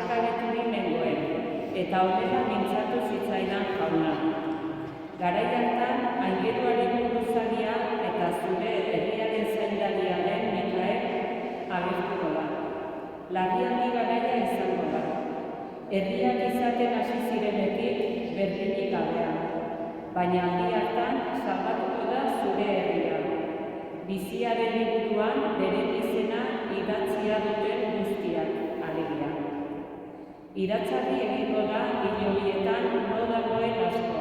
partekabeturik nengoen, eta honela mintzatu zitzaidan jauna. Garai hartan, aingeruaren buruzagia eta zure herriaren zaindaria den Mikael agertuko da. Larrialdi garaia izango da. Herriak izaten hasi zirenetik berdinik gabean, baina aldi hartan salbatuko da zure herria. Biziaren liburuan bere izena idatzia duten guztiak, alegia. Iratzarri egingo da hilobietan no dagoen asko.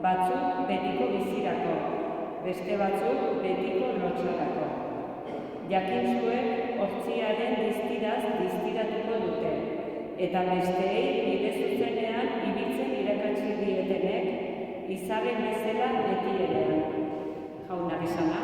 Batzuk betiko bizirako, beste batzuk betiko lotxarako. Jakin zuek hortziaren diztiraz diztiratuko dute, eta besteei bide zuzenean ibiltzen irakatsi dietenek izarren bezala beti erean. Jaunak esana?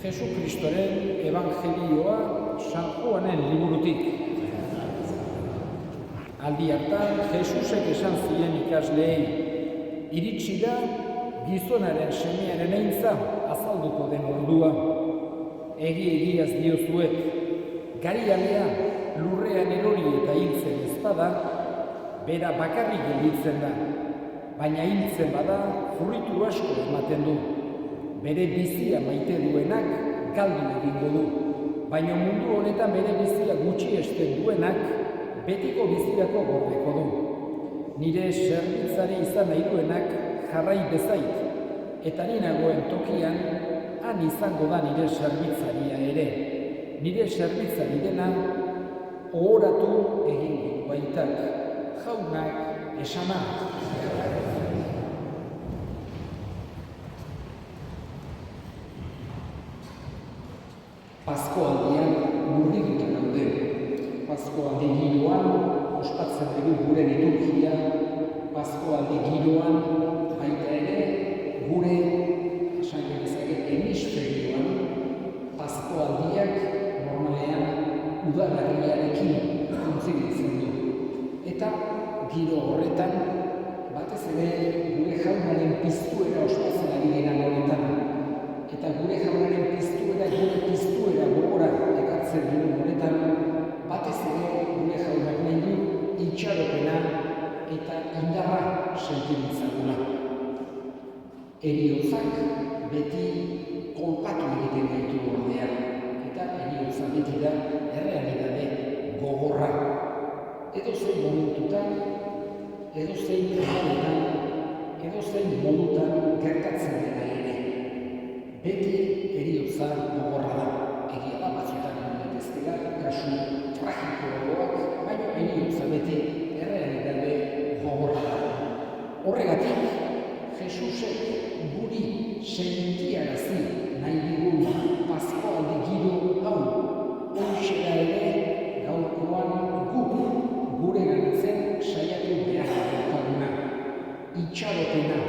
Jesu Kristoren Evangelioa San Juanen liburutik. Aldi hartan, Jesusek esan zien ikasleei, iritsi da gizonaren semearen eintza azalduko den ordua. Egiaz diozuet, garialea lurrean erori eta hiltzen ezpada, bera bakarrik gelditzen da, baina hiltzen bada fruitu asko ematen du. Bere bizia maite duenak galdu egingo du, baina mundu honetan bere bizia gutxiesten duenak betiko bizirako gordeko du. Nire zerbitzari izan nahi duenak jarrai bezait, eta ni nagoen tokian han izango da nire zerbitzaria ere. Nire zerbitzari dena ohoratu egingo baitak, jaunak esana. Paskoaldian murgilduta gaude. Paskoaldi giroan ospatzen dugu gure liturgia, Paskoaldi giroan baita ere gure esan genezake hemisferioan Paskoaldiak normalean udaberriarekin kontziditzen du. Eta giro horretan batez ere gure jaunaren piztuera ospatzen ari garen honetan. Eta gure jaunaren piztuera gogora ekartzen dugu honetan, batez ere gure jaunak nahi du itxaropena eta indarra sentiditzaguna. Heriotzak beti kolpatu egiten gaitu ordea, eta heriotza beti da errealitate gogorra. Edozein momentutan, edozein errealitan, edozein modutan gertatzen dena ere. Beti heriotza gogorra da. Egia da batzuetan daitezkeela kasu tragikoagoak, baina heriotza beti errealitate gogorra da. Horregatik, Jesusek guri sentiarazi nahi digun Paskoaldi giro hau, horixe da ere gaurkoan guk gure ganatzen saiatu behar daukaguna. Itxaropena,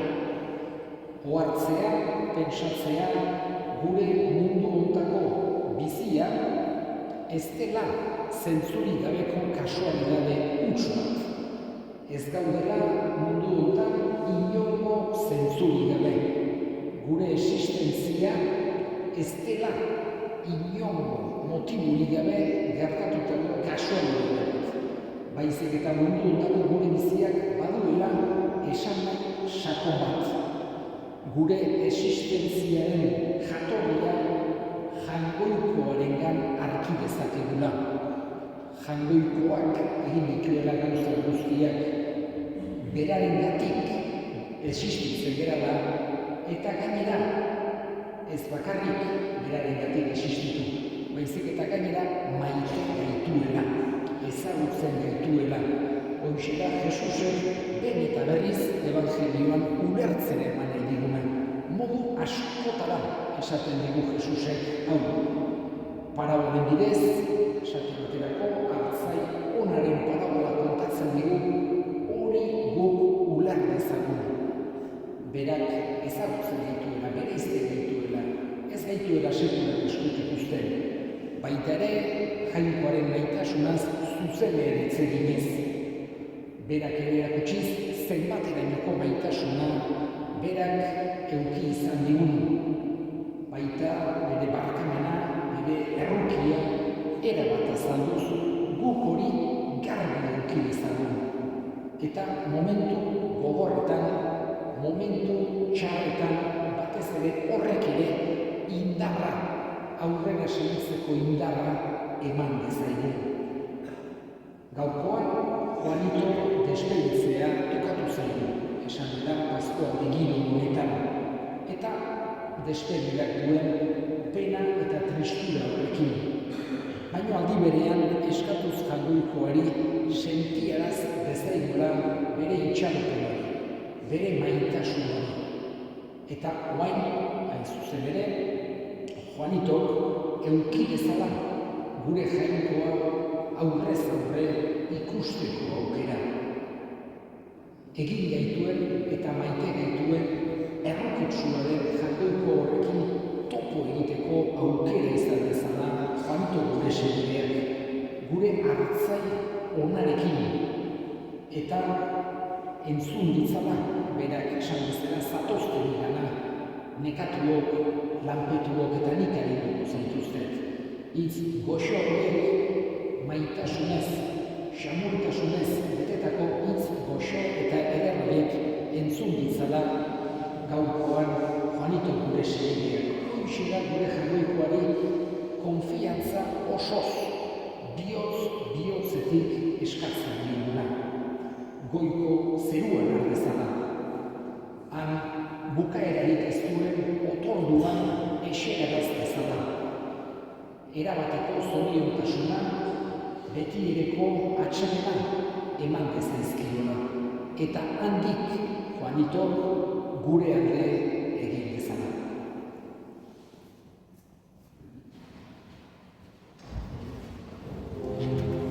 ohartzea, pentsatzea, gure mundu hontako bizia ez dela zentzurik gabeko kasualidade huts bat. Ez gaudela mundu hontan inongo zentzurik gabe. Gure existentzia ez dela inongo motiburik gabe gertatutako kasualidade bat. Baizik eta mundu hontako gure biziak baduela esan nahi sakon bat. gure existentziaren jatorria Jainkoarengan arki dezakegula. Jainkoak egin dituela gauza guztiak berarengatik existitzen gara da, eta gainera ez bakarrik berarengatik existitu, baizik eta gainera maite gaituela, ezagutzen gaituela. Horixe da Jesusek behin eta berriz ebangelioan ulertzen eman nahi diguna. Modu askotara esaten digu Jesusek, hau, parabolen bidez, esaten baterako, hartzai onaren parabola kontatzen digu, hori guk uler dezagun. Berak ezagutzen gaituela, bereizten gaituela, ez gaituela sekulan eskut ikusten. Baita ere, Jainkoaren maitasunaz zuzenean hitz eginez. Berak ere erakutsiz zenbaterainoko maitasuna berak eduki izan digun. Baita bere barkamena, bere errukia, erabat azalduz guk hori garbi eduki dezagun. Eta momentu gogorretan, momentu txarretan, batez ere horrek ere indarra, aurrera segitzeko indarra eman dezaigun. Gaurkoan, Juanito despeditzea tokatu zaigu, esan dira paskoa egiro honetan, eta despedidak duen pena eta tristura horrekin. Baina aldi berean eskatuz Jainkoari sentiaraz dezaigula bere itxaropen hori, bere maitasun hori. Eta orain, hain zuzen ere, Juanitok eduki dezala gure Jainkoa aurrez aurre ikusteko aukera. Egin gaituen eta maite gaituen errokitsuaren Jainko horrekin topo egiteko aukera izan dezala Juanito gure segideak, gure hartzai onarekin, eta entzun ditzala berak esan bezala zatozten gana, nekatuok, lanpetuok eta nik egin zaituztet. Hitz goxo horiek maitasunez, xamurtasunez betetako hitz goxo eta eder horiek entzun ditzala gaurkoan Juanito gure segideak. Hoxe da gure Jainkoari konfiantza osoz, bihotzetik eskatzen dioguna. Goiko zeruan ardezala. Han bukaerarik ez duen otorduan esegaraz dezala. Erabateko zoriontasuna, beti ereko atxamena eman dezazkiola. Eta handik Juanito gure alde egin dezala. Amen.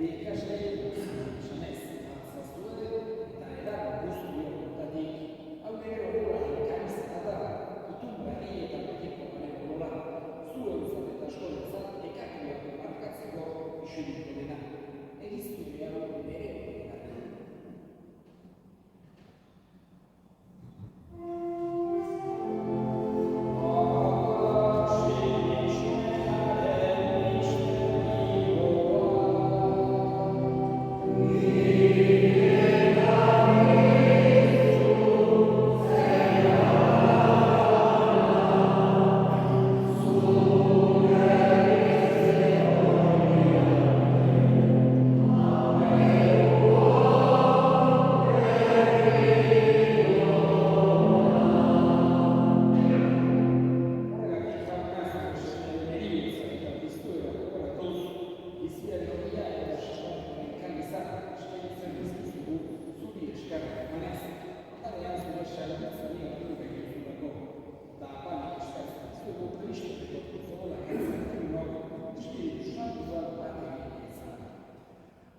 bere ikasleei esanez, zazue eta edar guztietatik hau nire oroaren karizeta da, itun berri eta betiko garen orola, zure izan eta eskolentzat ekakiak markatzeko isuriko dena. Egiztu behar nire oroaren.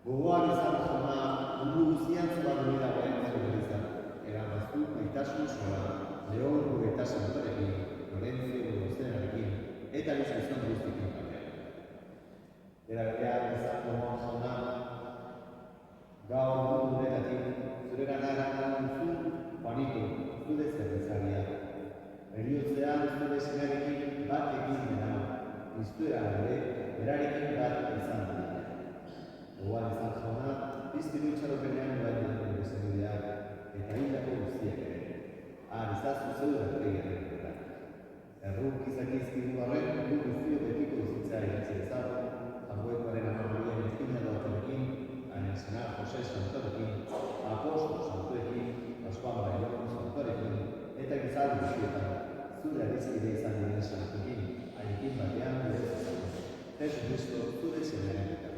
Gogoan izan zona, mundu guztian zubat duri dagoen zure izan. Erabaztu maitasun sola, Leon Gugeta Santorekin, Lorenzo Gorozenarekin, eta bizizan guztikin batean. Era berean izan gogoan zona, gaur mundu honetatik zure gana eraman duzu, Juanito, zure zerrezaria. Eriotzean zure senarekin bat egin dena, iztuera ere, berarekin bat izan dena. Gogoan izan zona, bizkiru itxaropenean duen duen bezenudeak, eta hildako guztiak ere. Izazu zeurak tegiaren dira. Erruk izakizkidu barren, du guztio betiko bizitzea iritzi ezagun, jangoekoaren amamarien ezkina dautenekin, hainen senar Jose Santorekin, Apostol Santorekin, Pascual Bailon Santorekin, eta gizaldu guztietan, zure adizkide izan diren Santorekin, haiekin batean gure zezagun. Jesu Cristo, zure zenaren eta.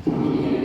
familia